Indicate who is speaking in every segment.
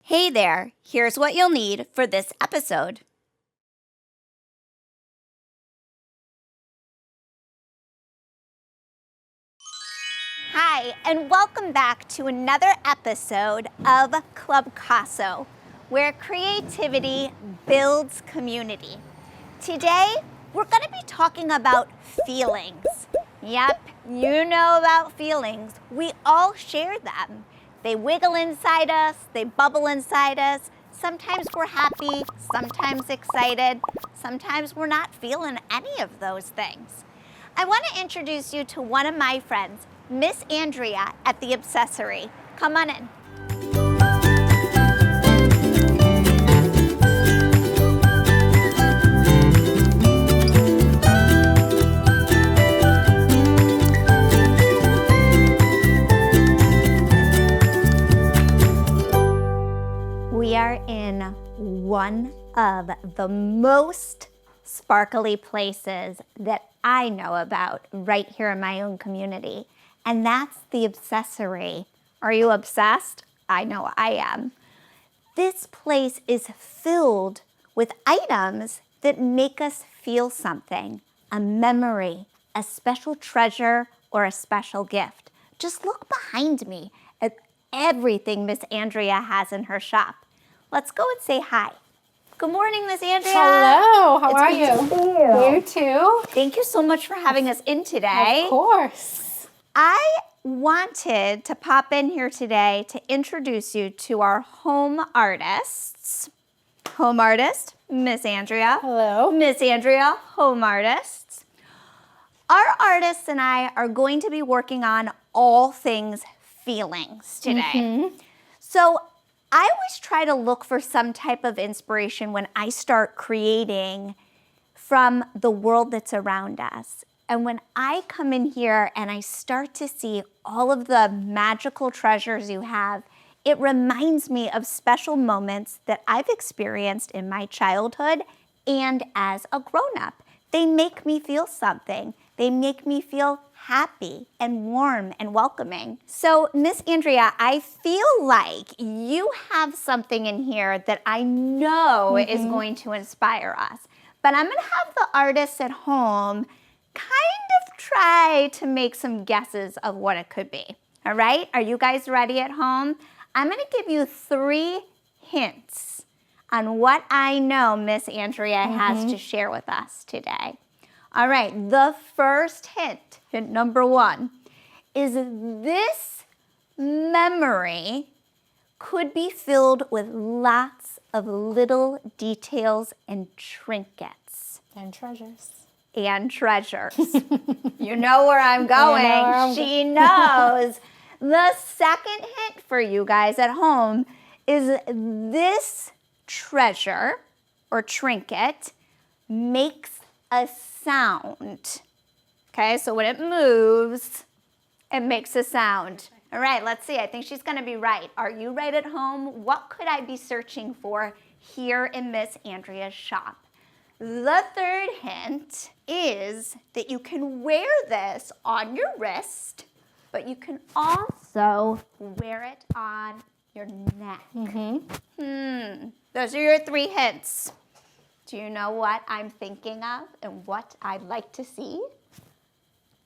Speaker 1: Hey there, here's what you'll need for this episode. Hi, and welcome back to another episode of Clubcasso, where creativity builds community. Today, we're going to be talking about feelings. Yep, you know about feelings. We all share them. They wiggle inside us, they bubble inside us. Sometimes we're happy, sometimes excited, sometimes we're not feeling any of those things. I want to introduce you to one of my friends, Miss Andrea at the Obcessory. Come on in. We are in one of the most sparkly places that I know about right here in my own community, and that's the Obcessory. Are you obsessed? I know I am. This place is filled with items that make us feel something, a memory, a special treasure, or a special gift. Just look behind me at everything Miss Andrea has in her shop. Let's go and say hi. Good morning, Miss Andrea.
Speaker 2: Hello, how are you?
Speaker 1: It's good to see you.
Speaker 2: You too.
Speaker 1: Thank you so much for having us in today.
Speaker 2: Of course.
Speaker 1: I wanted to pop in here today to introduce you to our home artists. Home artist, Miss Andrea.
Speaker 2: Hello.
Speaker 1: Miss Andrea, home artists. Our artists and I are going to be working on all things feelings today. So I always try to look for some type of inspiration when I start creating from the world that's around us. And when I come in here and I start to see all of the magical treasures you have, it reminds me of special moments that I've experienced in my childhood and as a grown-up. They make me feel something. They make me feel happy and warm and welcoming. So, Miss Andrea, I feel like you have something in here that I know is going to inspire us. But I'm gonna have the artists at home kind of try to make some guesses of what it could be. All right, are you guys ready at home? I'm gonna give you 3 hints on what I know Miss Andrea has to share with us today. All right, the first hint, hint number 1, is this memory could be filled with lots of little details and trinkets.
Speaker 2: And treasures.
Speaker 1: And treasures. You know where I'm going. She knows. The second hint for you guys at home is this treasure or trinket makes a sound. Okay, so when it moves, it makes a sound. All right, let's see. I think she's going to be right. Are you right at home? What could I be searching for here in Miss Andrea's shop? The third hint is that you can wear this on your wrist, but you can also wear it on your neck. Those are your 3 hints. Do you know what I'm thinking of and what I'd like to see?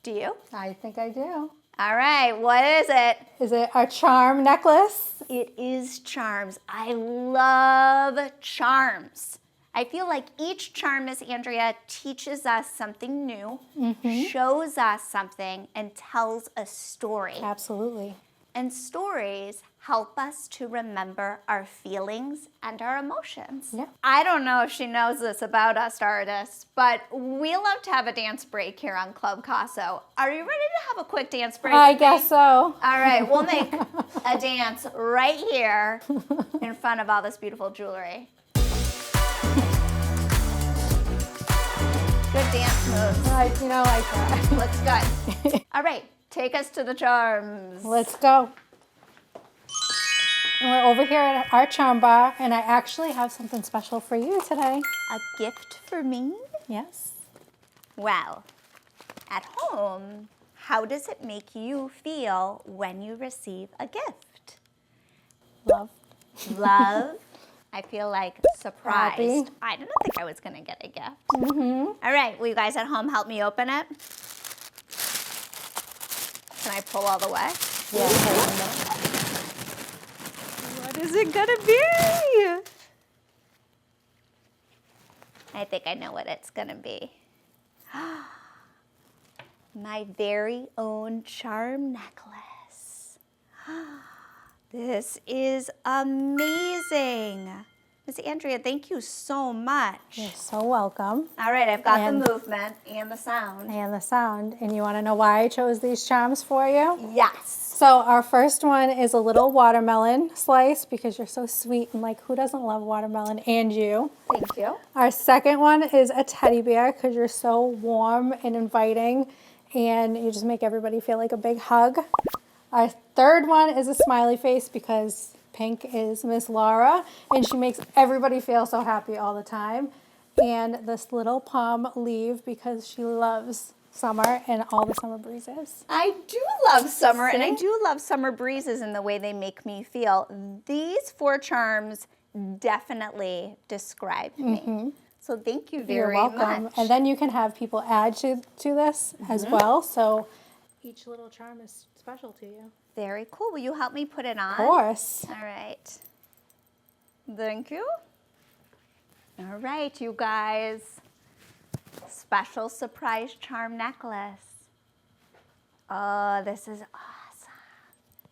Speaker 1: Do you?
Speaker 2: I think I do.
Speaker 1: All right, what is it?
Speaker 2: Is it our charm necklace?
Speaker 1: It is charms. I love charms. I feel like each charm, Miss Andrea, teaches us something new, shows us something, and tells a story.
Speaker 2: Absolutely.
Speaker 1: And stories help us to remember our feelings and our emotions.
Speaker 2: Yeah.
Speaker 1: I don't know if she knows this about us artists, but we love to have a dance break here on Clubcasso. Are you ready to have a quick dance break?
Speaker 2: I guess so.
Speaker 1: All right, we'll make a dance right here in front of all this beautiful jewelry. Good dance moves.
Speaker 2: I try.
Speaker 1: Looks good. All right, take us to the charms.
Speaker 2: Let's go. And we're over here at our charm bar, and I actually have something special for you today.
Speaker 1: A gift for me?
Speaker 2: Yes.
Speaker 1: Well, at home, how does it make you feel when you receive a gift?
Speaker 2: Loved.
Speaker 1: love. I feel like surprised.
Speaker 2: Happy.
Speaker 1: I didn't think I was going to get a gift. All right, will you guys at home help me open it? Can I pull all the way?
Speaker 2: Yeah.
Speaker 1: What is it going to be? I think I know what it's going to be. My very own charm necklace. This is amazing. Miss Andrea, thank you so much.
Speaker 2: You're so welcome.
Speaker 1: All right, I've got the movement and the sound.
Speaker 2: And the sound. And you want to know why I chose these charms for you?
Speaker 1: Yes.
Speaker 2: So our first one is a little watermelon slice because you're so sweet and like who doesn't love watermelon, and you.
Speaker 1: Thank you.
Speaker 2: Our second one is a teddy bear because you're so warm and inviting and you just make everybody feel like a big hug. Our third one is a smiley face because pink is Miss Laura and she makes everybody feel so happy all the time. And this little palm leaf because she loves summer and all the summer breezes.
Speaker 1: I do love summer, and I
Speaker 2: See?
Speaker 1: do love summer breezes and the way they make me feel. These 4 charms definitely describe me. So thank you very
Speaker 2: You're welcome.
Speaker 1: much.
Speaker 2: And then you can have people add to this as well. So each little charm is special to you.
Speaker 1: Very cool. Will you help me put it on?
Speaker 2: Of course.
Speaker 1: All right. Thank you. All right, you guys. Special surprise charm necklace. Oh, this is awesome.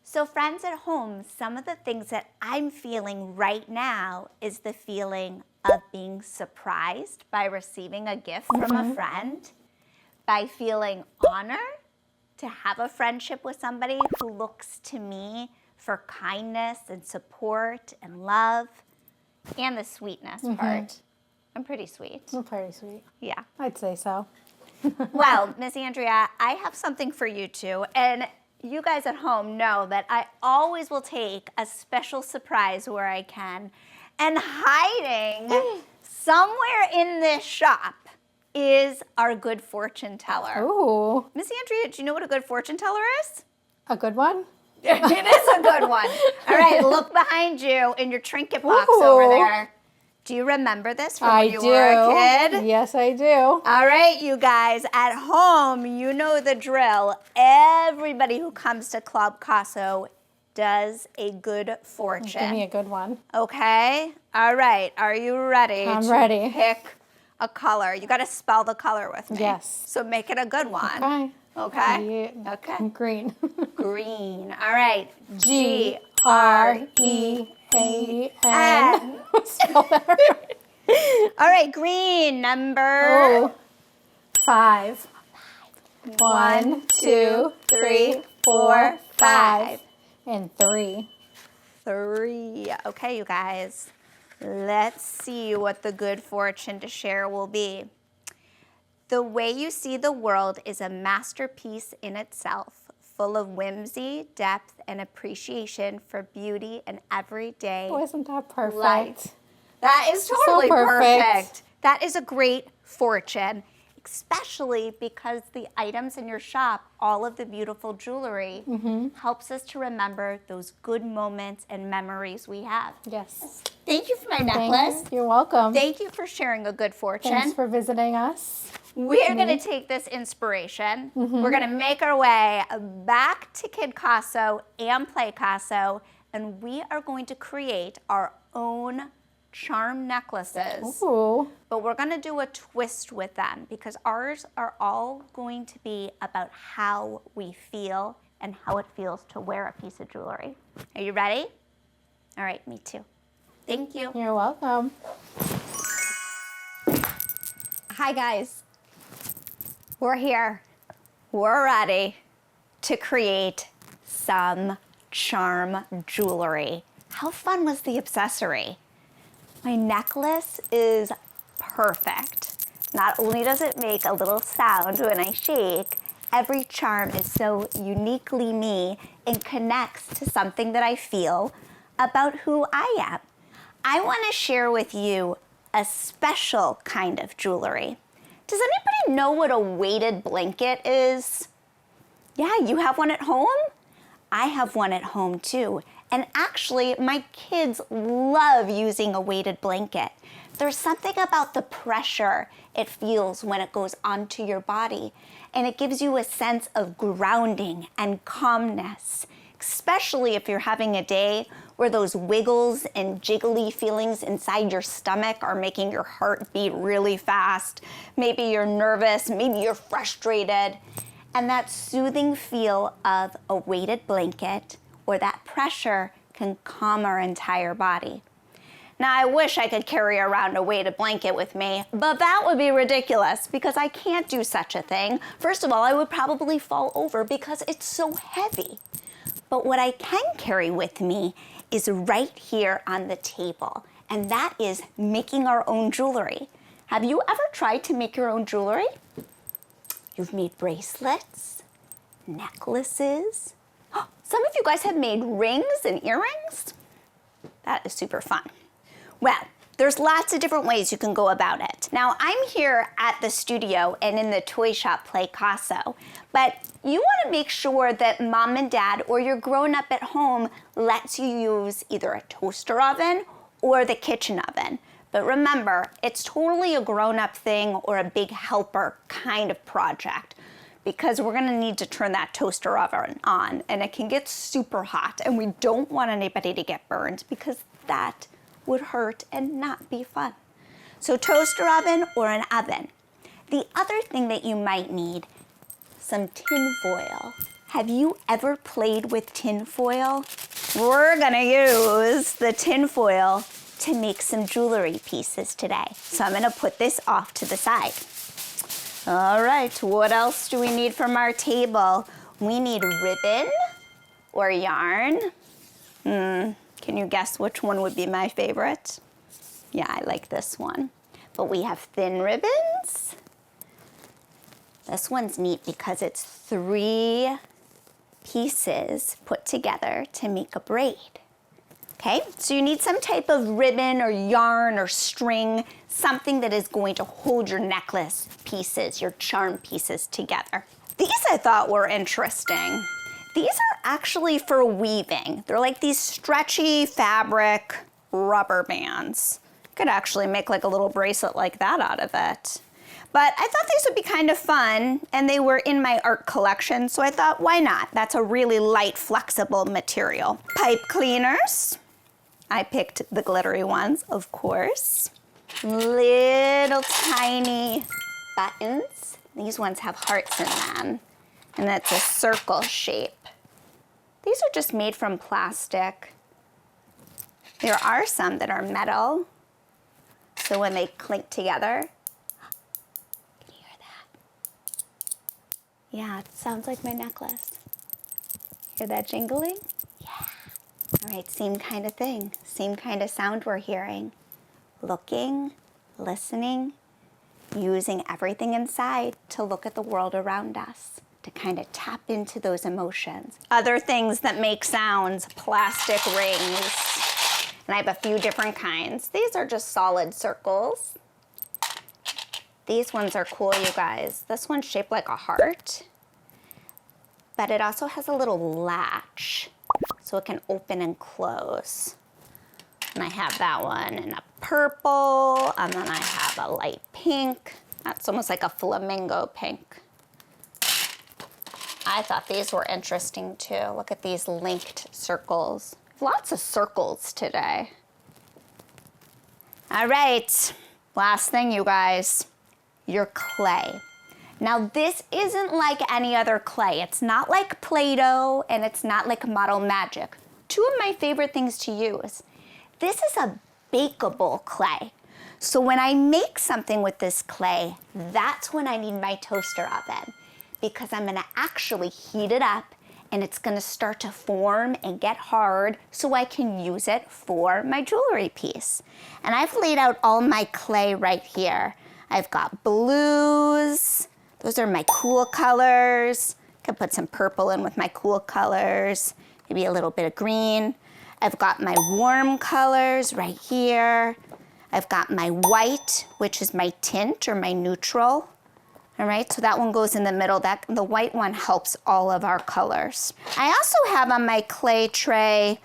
Speaker 1: So friends at home, some of the things that I'm feeling right now is the feeling of being surprised by receiving a gift from a friend, by feeling honored to have a friendship with somebody who looks to me for kindness and support and love, and the sweetness part. I'm pretty sweet.
Speaker 2: You're pretty sweet.
Speaker 1: Yeah.
Speaker 2: I'd say so.
Speaker 1: Well, Miss Andrea, I have something for you too. And you guys at home know that I always will take a special surprise where I can. And hiding somewhere in this shop is our good fortune teller.
Speaker 2: Ooh,
Speaker 1: Miss Andrea, do you know what a good fortune teller is?
Speaker 2: a good one?
Speaker 1: It is a good one. All right, look behind you in your trinket box over
Speaker 2: Ooh.
Speaker 1: there. Do you remember this from
Speaker 2: I
Speaker 1: when you
Speaker 2: do.
Speaker 1: were a kid?
Speaker 2: Yes, I do.
Speaker 1: All right, you guys, at home, you know the drill. Everybody who comes to Clubcasso does a good fortune.
Speaker 2: Give me a good one.
Speaker 1: Okay? All right, are you ready?
Speaker 2: I'm
Speaker 1: to
Speaker 2: ready.
Speaker 1: Pick a color. You got to spell the color with me.
Speaker 2: Yes.
Speaker 1: So make it a good one.
Speaker 2: Okay.
Speaker 1: Okay?
Speaker 2: Yeah.
Speaker 1: Okay.
Speaker 2: Green.
Speaker 1: Green. All right.
Speaker 2: G-R-E-A-N. Spell that.
Speaker 1: All right, green number.
Speaker 2: Oh. 5. 1, 2, 3, 4, 5. And 3.
Speaker 1: 3. Okay, you guys. Let's see what the good fortune to share will be. The way you see the world is a masterpiece in itself, full of whimsy, depth, and appreciation for beauty and everyday
Speaker 2: Oh, isn't that perfect?
Speaker 1: life. That is totally
Speaker 2: perfect.
Speaker 1: perfect. That is a great fortune, especially because the items in your shop, all of the beautiful jewelry, helps us to remember those good moments and memories we have.
Speaker 2: Yes.
Speaker 1: Thank you for my
Speaker 2: Thank
Speaker 1: necklace.
Speaker 2: you. You're welcome.
Speaker 1: Thank you for sharing a good fortune.
Speaker 2: Thanks for visiting us.
Speaker 1: We're going to take this inspiration. We're going to make our way back to Kid Casso and Play Casso, and we are going to create our own charm necklaces.
Speaker 2: Ooh.
Speaker 1: But we're going to do a twist with them because ours are all going to be about how we feel and how it feels to wear a piece of jewelry. Are you ready? All right, me too. Thank you.
Speaker 2: You're welcome.
Speaker 1: Hi guys, we're here. We're ready to create some charm jewelry. How fun was the Obcessory? My necklace is perfect. Not only does it make a little sound when I shake, every charm is so uniquely me and connects to something that I feel about who I am. I want to share with you a special kind of jewelry. Does anybody know what a weighted blanket is? Yeah, you have one at home? I have one at home too, And actually, my kids love using a weighted blanket. There's something about the pressure it feels when it goes onto your body, and it gives you a sense of grounding and calmness, especially if you're having a day where those wiggles and jiggly feelings inside your stomach are making your heart beat really fast. Maybe you're nervous, maybe you're frustrated. And that soothing feel of a weighted blanket or that pressure can calm our entire body. Now, I wish I could carry around a weighted blanket with me, but that would be ridiculous because I can't do such a thing. First of all, I would probably fall over because it's so heavy. But what I can carry with me is right here on the table, and that is making our own jewelry. Have you ever tried to make your own jewelry? You've made bracelets, necklaces. Some of you guys have made rings and earrings. That is super fun. Well, there's lots of different ways you can go about it. Now, I'm here at the studio and in the toy shop Clubcasso, but you want to make sure that mom and dad or your grown-up at home lets you use either a toaster oven or the kitchen oven. But remember, it's totally a grown-up thing or a big helper kind of project because we're gonna need to turn that toaster oven on and it can get super hot and we don't want anybody to get burned because that would hurt and not be fun. So toaster oven or an oven. The other thing that you might need, some tin foil. Have you ever played with tin foil? We're gonna use the tin foil to make some jewelry pieces today. So I'm gonna put this off to the side. All right, what else do we need from our table? We need ribbon or yarn. Can you guess which one would be my favorite? Yeah, I like this one. But we have thin ribbons. This one's neat because it's 3 pieces put together to make a braid. Okay, so you need some type of ribbon or yarn or string, something that is going to hold your necklace pieces, your charm pieces together. These I thought were interesting. These are actually for weaving. They're like these stretchy fabric rubber bands. Could actually make like a little bracelet like that out of it. But I thought these would be kind of fun, and they were in my art collection, so I thought, why not? That's a really light, flexible material. Pipe cleaners. I picked the glittery ones, of course. Little tiny buttons. These ones have hearts in them, and it's a circle shape. These are just made from plastic. There are some that are metal, so when they clink together, can you hear that? Yeah, it sounds like my necklace. Hear that jingling? Yeah. All right, same kind of thing, same kind of sound we're hearing. Looking, listening, using everything inside to look at the world around us, to kind of tap into those emotions. Other things that make sounds, plastic rings. And I have a few different kinds. These are just solid circles. These ones are cool, you guys. This one's shaped like a heart, but it also has a little latch, so it can open and close. And I have that one in a purple, and then I have a light pink. That's almost like a flamingo pink. I thought these were interesting too. Look at these linked circles. Lots of circles today. All right, last thing, you guys, your clay. Now this isn't like any other clay. It's not like Play-Doh and it's not like Model Magic. 2 of my favorite things to use. This is a bakeable clay. So when I make something with this clay, that's when I need my toaster oven because I'm gonna actually heat it up and it's gonna start to form and get hard so I can use it for my jewelry piece. And I've laid out all my clay right here. I've got blues. Those are my cool colors. I could put some purple in with my cool colors, maybe a little bit of green. I've got my warm colors right here. I've got my white, which is my tint or my neutral. All right, so that one goes in the middle. The white one helps all of our colors. I also have on my clay tray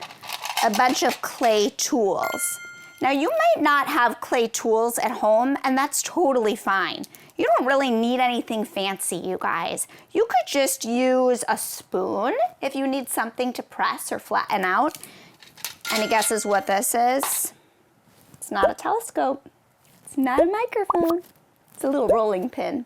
Speaker 1: a bunch of clay tools. Now you might not have clay tools at home, and that's totally fine. You don't really need anything fancy, you guys. You could just use a spoon if you need something to press or flatten out. Any guesses what this is? It's not a telescope. It's not a microphone. It's a little rolling pin.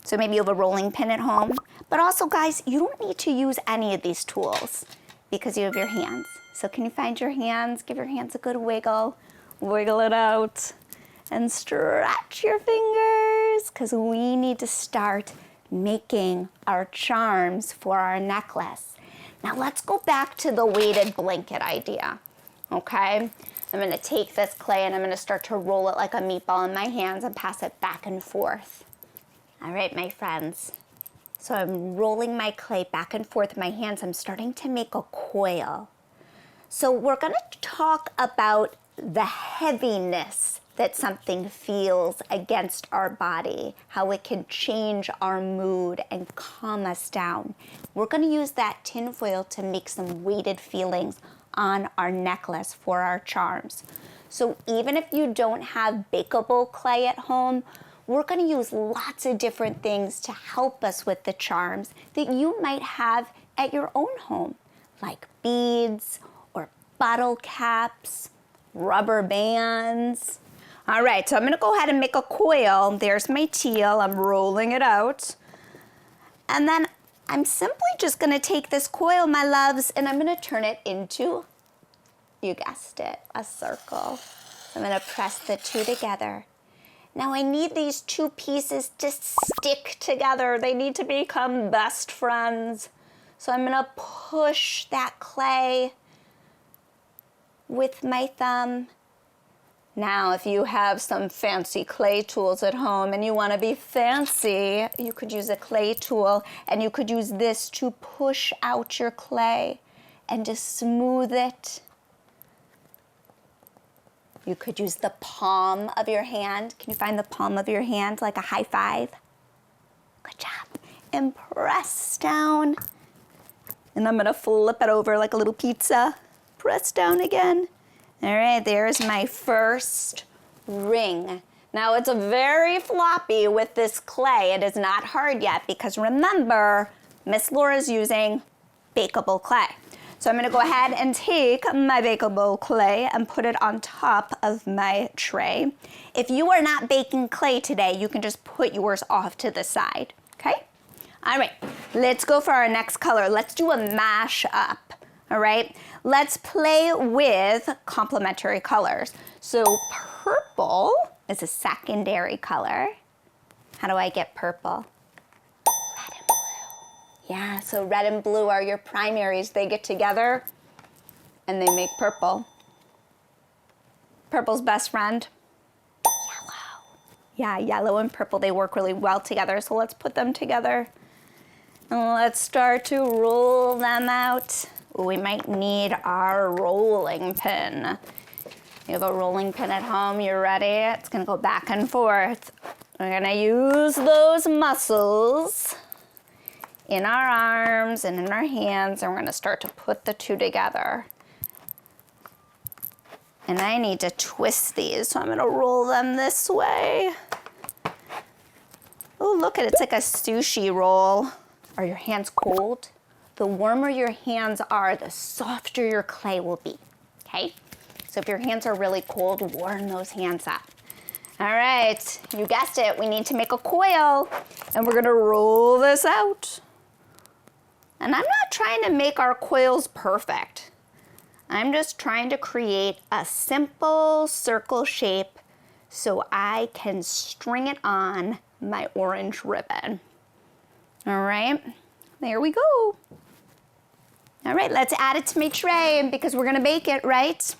Speaker 1: So maybe you have a rolling pin at home. But also, guys, you don't need to use any of these tools because you have your hands. So can you find your hands? Give your hands a good wiggle. Wiggle it out. And stretch your fingers because we need to start making our charms for our necklace. Now let's go back to the weighted blanket idea, okay? I'm gonna take this clay and I'm gonna start to roll it like a meatball in my hands and pass it back and forth. All right, my friends. So I'm rolling my clay back and forth in my hands. I'm starting to make a coil. So we're gonna talk about the heaviness that something feels against our body, how it can change our mood and calm us down. We're gonna use that tin foil to make some weighted feelings on our necklace for our charms. So even if you don't have bakeable clay at home, we're gonna use lots of different things to help us with the charms that you might have at your own home, like beads or bottle caps, rubber bands. All right, so I'm gonna go ahead and make a coil. There's my teal, I'm rolling it out. And then I'm simply just gonna take this coil, my loves, and I'm gonna turn it into, you guessed it, a circle. So I'm gonna press the two together. Now I need these two pieces to stick together. They need to become best friends. So I'm gonna push that clay with my thumb. Now, if you have some fancy clay tools at home and you want to be fancy, you could use a clay tool and you could use this to push out your clay and to smooth it. You could use the palm of your hand. Can you find the palm of your hand like a high five? Good job. And press down. And I'm gonna flip it over like a little pizza. Press down again. All right, there's my first ring. Now it's very floppy with this clay. It is not hard yet because remember, Miss Laura's using bakeable clay. So I'm gonna go ahead and take my bakeable clay and put it on top of my tray. If you are not baking clay today, you can just put yours off to the side, okay? All right, let's go for our next color. Let's do a mash up. All right, let's play with complementary colors. So purple is a secondary color. How do I get purple? Red and blue. Yeah, so red and blue are your primaries. They get together and they make purple. Purple's best friend? Yellow. Yeah, yellow and purple, they work really well together. So let's put them together. And let's start to roll them out. We might need our rolling pin. You have a rolling pin at home, you ready? It's gonna go back and forth. We're gonna use those muscles in our arms and in our hands, and we're gonna start to put the two together. And I need to twist these, so I'm gonna roll them this way. Oh, look at it, it's like a sushi roll. Are your hands cold? The warmer your hands are, the softer your clay will be, okay? So if your hands are really cold, warm those hands up. All right, you guessed it, we need to make a coil, and we're gonna roll this out. And I'm not trying to make our coils perfect. I'm just trying to create a simple circle shape so I can string it on my orange ribbon. All right, there we go. All right, let's add it to my tray because we're gonna bake it, right?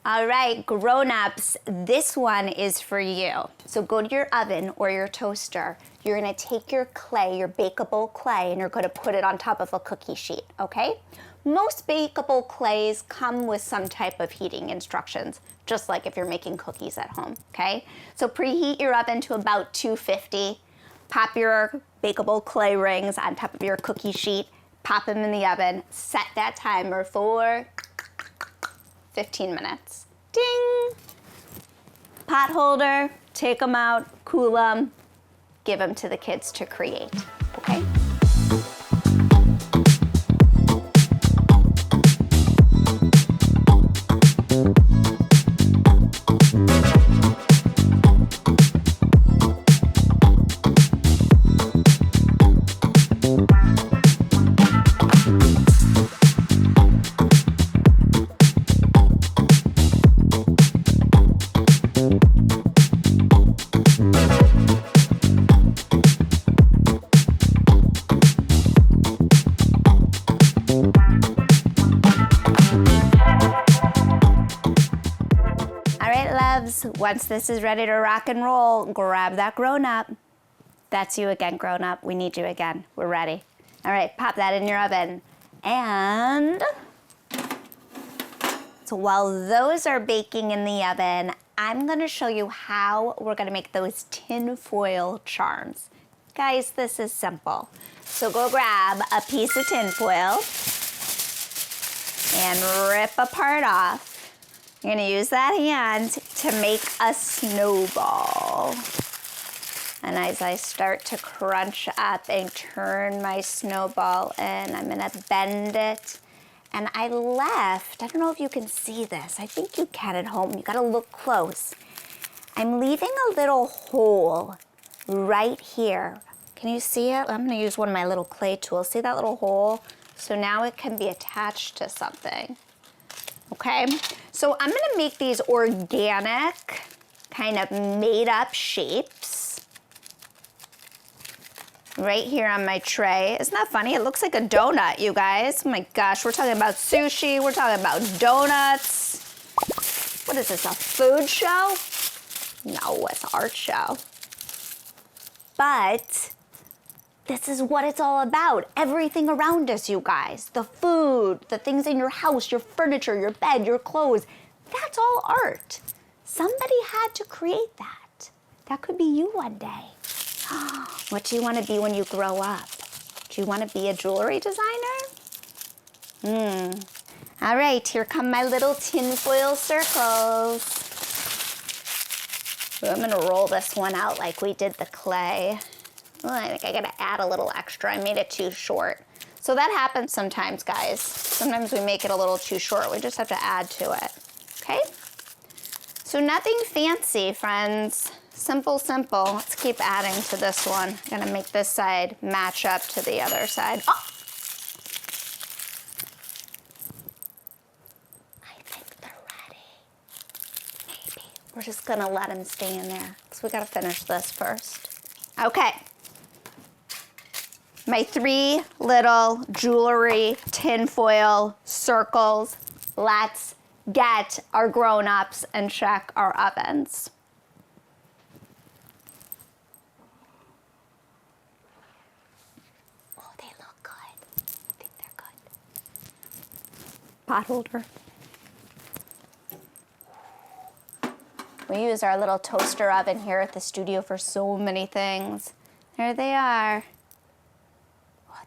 Speaker 1: All right, grown-ups, this one is for you. So go to your oven or your toaster. You're gonna take your clay, your bakeable clay, and you're gonna put it on top of a cookie sheet, okay? Most bakeable clays come with some type of heating instructions, just like if you're making cookies at home, okay? So preheat your oven to about 250. Pop your bakeable clay rings on top of your cookie sheet, pop them in the oven, set that timer for 15 minutes. Ding! Pot holder, take them out, cool them, give them to the kids to create, okay? Once this is ready to rock and roll, grab that grown-up. That's you again, grown-up. We need you again. We're ready. All right, pop that in your oven. And so while those are baking in the oven, I'm gonna show you how we're gonna make those tin foil charms. Guys, this is simple. So go grab a piece of tin foil and rip a part off. You're gonna use that hand to make a snowball. And as I start to crunch up and turn my snowball in, I'm gonna bend it. And I don't know if you can see this. I think you can at home. You gotta look close. I'm leaving a little hole right here. Can you see it? I'm gonna use one of my little clay tools. See that little hole? So now it can be attached to something. Okay, so I'm gonna make these organic, kind of made up shapes right here on my tray. Isn't that funny? It looks like a donut, you guys. Oh my gosh, we're talking about sushi, we're talking about donuts. What is this, a food show? No, it's an art show. But this is what it's all about. Everything around us, you guys. The food, the things in your house, your furniture, your bed, your clothes. That's all art. Somebody had to create that. That could be you one day. What do you want to be when you grow up? Do you want to be a jewelry designer? All right, here come my little tinfoil circles. Ooh, I'm gonna roll this one out like we did the clay. Oh, I think I gotta add a little extra. I made it too short. So that happens sometimes, guys. Sometimes we make it a little too short. We just have to add to it, okay? So nothing fancy, friends. Simple, simple. Let's keep adding to this one. I'm gonna make this side match up to the other side. Oh! I think they're ready. Maybe. We're just gonna let them stay in there because we gotta finish this first. Okay. My 3 little jewelry tinfoil circles. Let's get our grown-ups and check our ovens. Oh, they look good. I think they're good. Pot holder. We use our little toaster oven here at the studio for so many things. There they are.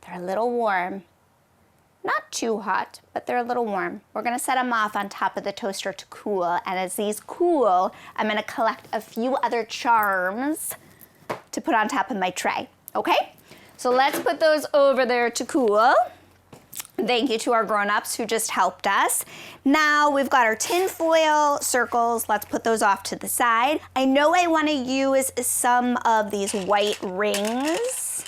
Speaker 1: They're a little warm. Not too hot, but they're a little warm. We're gonna set them off on top of the toaster to cool, and as these cool, I'm gonna collect a few other charms to put on top of my tray, okay? So let's put those over there to cool. Thank you to our grown-ups who just helped us. Now we've got our tin foil circles. Let's put those off to the side. I know I wanna use some of these white rings.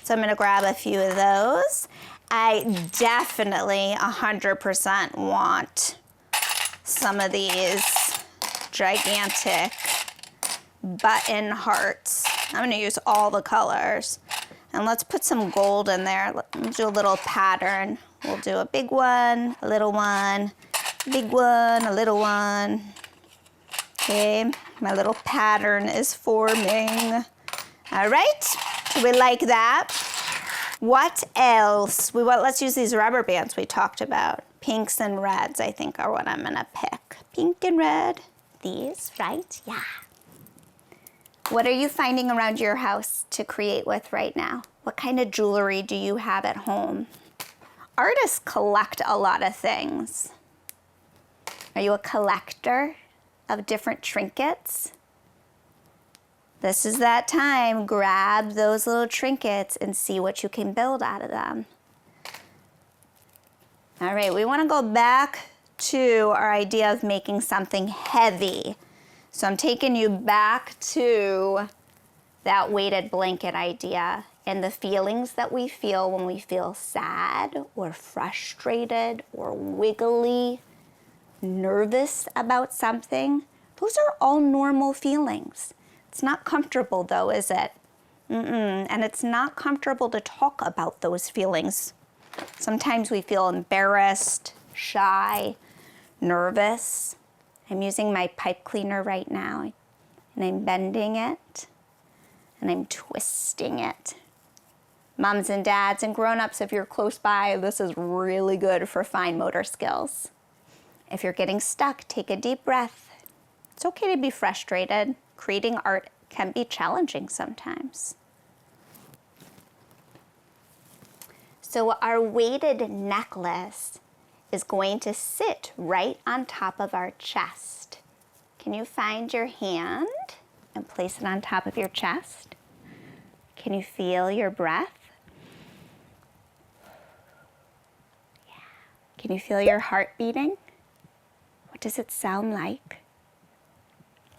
Speaker 1: So I'm gonna grab a few of those. I definitely 100% want some of these gigantic button hearts. I'm gonna use all the colors. And let's put some gold in there. Let's do a little pattern. We'll do a big one, a little one, big one, a little one. Okay, my little pattern is forming. All right, we like that. What else? Let's use these rubber bands we talked about. Pinks and reds, I think, are what I'm gonna pick. Pink and red. These, right? Yeah. What are you finding around your house to create with right now? What kind of jewelry do you have at home? Artists collect a lot of things. Are you a collector of different trinkets? This is that time. Grab those little trinkets and see what you can build out of them. All right, we want to go back to our idea of making something heavy. So I'm taking you back to that weighted blanket idea and the feelings that we feel when we feel sad or frustrated or wiggly, nervous about something. Those are all normal feelings. It's not comfortable though, is it? And it's not comfortable to talk about those feelings. Sometimes we feel embarrassed, shy, nervous. I'm using my pipe cleaner right now and I'm bending it and I'm twisting it. Moms and dads and grown-ups, if you're close by, this is really good for fine motor skills. If you're getting stuck, take a deep breath. It's okay to be frustrated. Creating art can be challenging sometimes. So our weighted necklace is going to sit right on top of our chest. Can you find your hand and place it on top of your chest? Can you feel your breath? Yeah. Can you feel your heart beating? What does it sound like?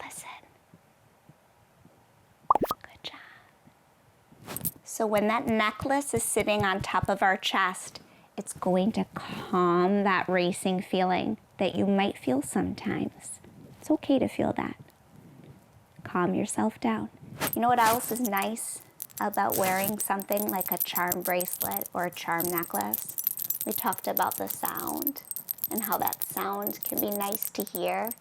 Speaker 1: Listen. Good job. So when that necklace is sitting on top of our chest, it's going to calm that racing feeling that you might feel sometimes. It's okay to feel that. Calm yourself down. You know what else is nice about wearing something like a charm bracelet or a charm necklace? We talked about the sound and how that sound can be nice to hear,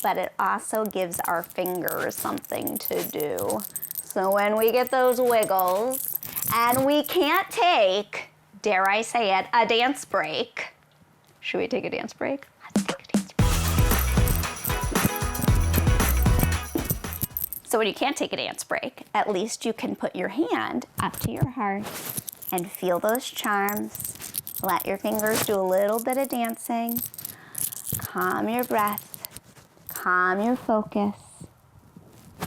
Speaker 1: but it also gives our fingers something to do. So when we get those wiggles and we can't take, dare I say it, a dance break. Should we take a dance break? Let's take a dance break. So when you can't take a dance break, at least you can put your hand up to your heart and feel those charms. Let your fingers do a little bit of dancing. Calm your breath, calm your focus,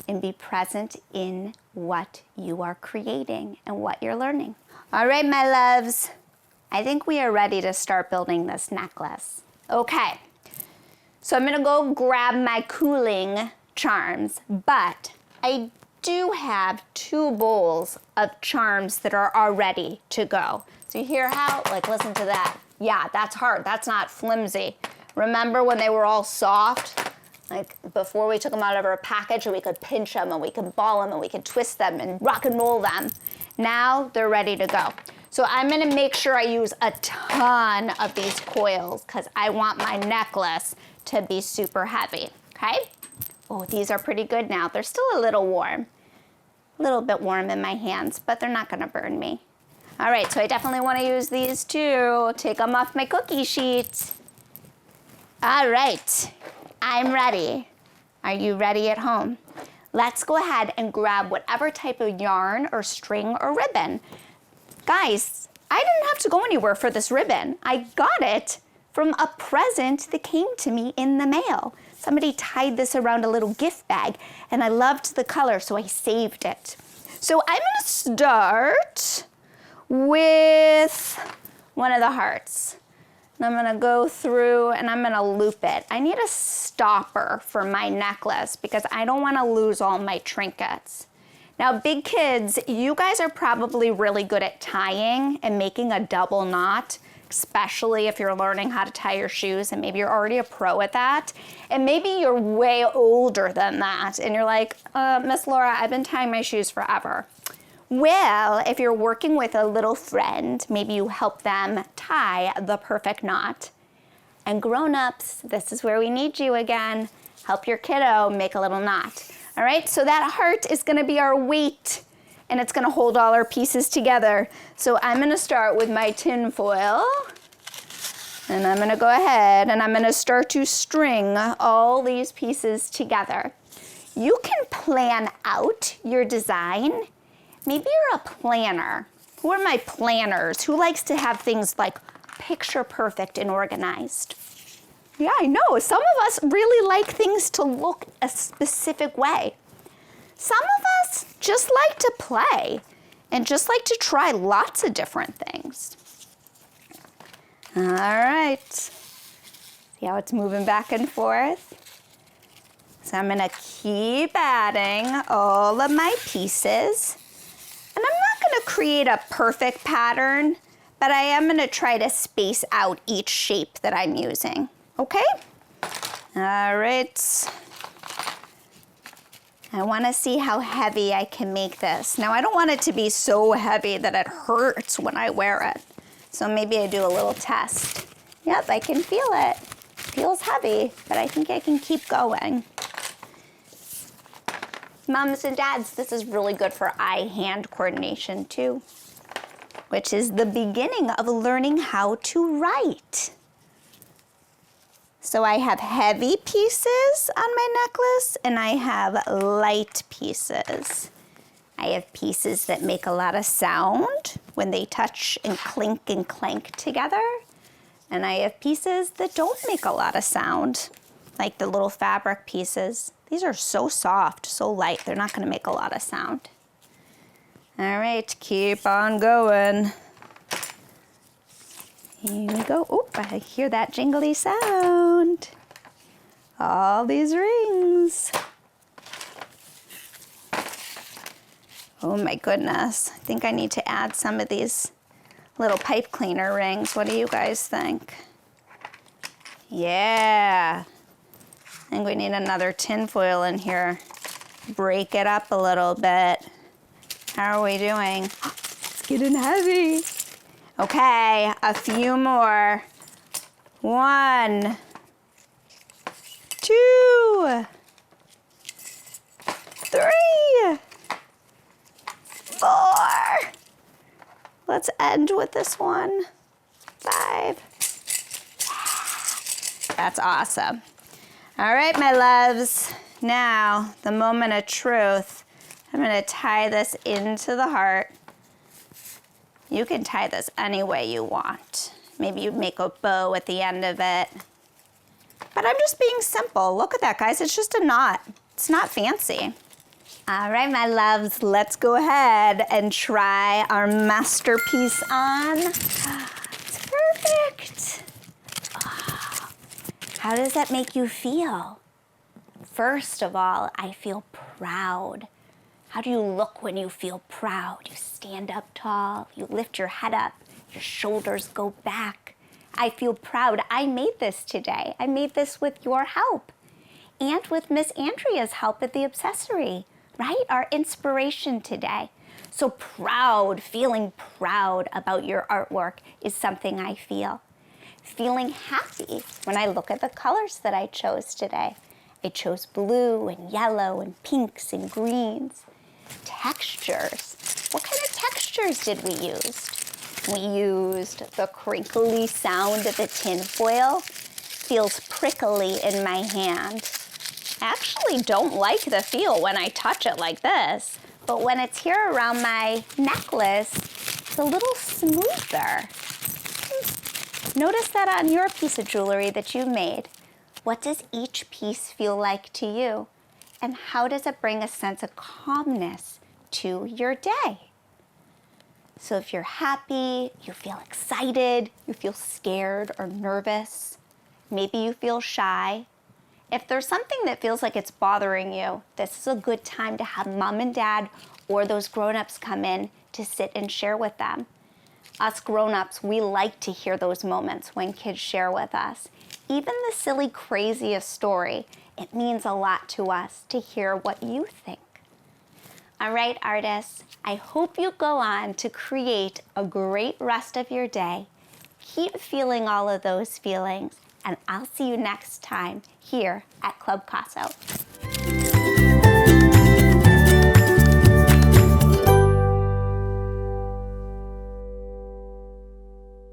Speaker 1: and be present in what you are creating and what you're learning. All right, my loves, I think we are ready to start building this necklace. Okay, so I'm gonna go grab my cooling charms, but I do have 2 bowls of charms that are all ready to go. So you hear how, like, listen to that. Yeah, that's hard, that's not flimsy. Remember when they were all soft? Like before we took them out of our package and we could pinch them and we could ball them and we could twist them and rock and roll them. Now they're ready to go. So I'm gonna make sure I use a ton of these coils because I want my necklace to be super heavy, okay? Oh, these are pretty good now. They're still a little warm. A little bit warm in my hands, but they're not gonna burn me. All right, so I definitely wanna use these too. Take them off my cookie sheet. All right, I'm ready. Are you ready at home? Let's go ahead and grab whatever type of yarn or string or ribbon. Guys, I didn't have to go anywhere for this ribbon. I got it from a present that came to me in the mail. Somebody tied this around a little gift bag and I loved the color, so I saved it. So I'm gonna start with one of the hearts. And I'm gonna go through and I'm gonna loop it. I need a stopper for my necklace because I don't wanna lose all my trinkets. Now, big kids, you guys are probably really good at tying and making a double knot, especially if you're learning how to tie your shoes and maybe you're already a pro at that. And maybe you're way older than that and you're like, Miss Laura, I've been tying my shoes forever. Well, if you're working with a little friend, maybe you help them tie the perfect knot. And grown-ups, this is where we need you again. Help your kiddo make a little knot. All right, so that heart is gonna be our weight and it's gonna hold all our pieces together. So I'm gonna start with my tin foil and I'm gonna go ahead and I'm gonna start to string all these pieces together. You can plan out your design. Maybe you're a planner. Who are my planners? Who likes to have things like picture perfect and organized? Yeah, I know. Some of us really like things to look a specific way. Some of us just like to play and just like to try lots of different things. All right. See how it's moving back and forth? So I'm gonna keep adding all of my pieces. And I'm not gonna create a perfect pattern, but I am gonna try to space out each shape that I'm using, okay? All right. I wanna see how heavy I can make this. Now I don't want it to be so heavy that it hurts when I wear it. So maybe I do a little test. Yep, I can feel it. Feels heavy, but I think I can keep going. Moms and dads, this is really good for eye-hand coordination too, which is the beginning of learning how to write. So I have heavy pieces on my necklace and I have light pieces. I have pieces that make a lot of sound when they touch and clank together. And I have pieces that don't make a lot of sound, like the little fabric pieces. These are so soft, so light, they're not gonna make a lot of sound. All right, keep on going. Here we go. Oh, I hear that jingly sound. All these rings. Oh my goodness. I think I need to add some of these little pipe cleaner rings. What do you guys think? Yeah. I think we need another tin foil in here. Break it up a little bit. How are we doing? It's getting heavy. Okay, a few more. 1, 2, 3, 4. Let's end with this one. 5. That's awesome. All right, my loves. Now, the moment of truth. I'm gonna tie this into the heart. You can tie this any way you want. Maybe you make a bow at the end of it. But I'm just being simple. Look at that, guys. It's just a knot. It's not fancy. All right, my loves, let's go ahead and try our masterpiece on. It's perfect. Oh, how does that make you feel? First of all, I feel proud. How do you look when you feel proud? You stand up tall, you lift your head up, your shoulders go back. I feel proud. I made this today. I made this with your help and with Miss Andrea's help at the Obcessory, right? Our inspiration today. So proud, feeling proud about your artwork is something I feel. Feeling happy when I look at the colors that I chose today. I chose blue and yellow and pinks and greens. Textures. What kind of textures did we use? We used the crinkly sound of the tin foil. Feels prickly in my hand. I actually don't like the feel when I touch it like this, but when it's here around my necklace, it's a little smoother. Notice that on your piece of jewelry that you made. What does each piece feel like to you? And how does it bring a sense of calmness to your day? So if you're happy, you feel excited, you feel scared or nervous, maybe you feel shy. If there's something that feels like it's bothering you, this is a good time to have mom and dad or those grown-ups come in to sit and share with them. Us grown-ups, we like to hear those moments when kids share with us. Even the silly, craziest story, it means a lot to us to hear what you think. All right, artists, I hope you go on to create a great rest of your day. Keep feeling all of those feelings, and I'll see you next time here at Clubcasso.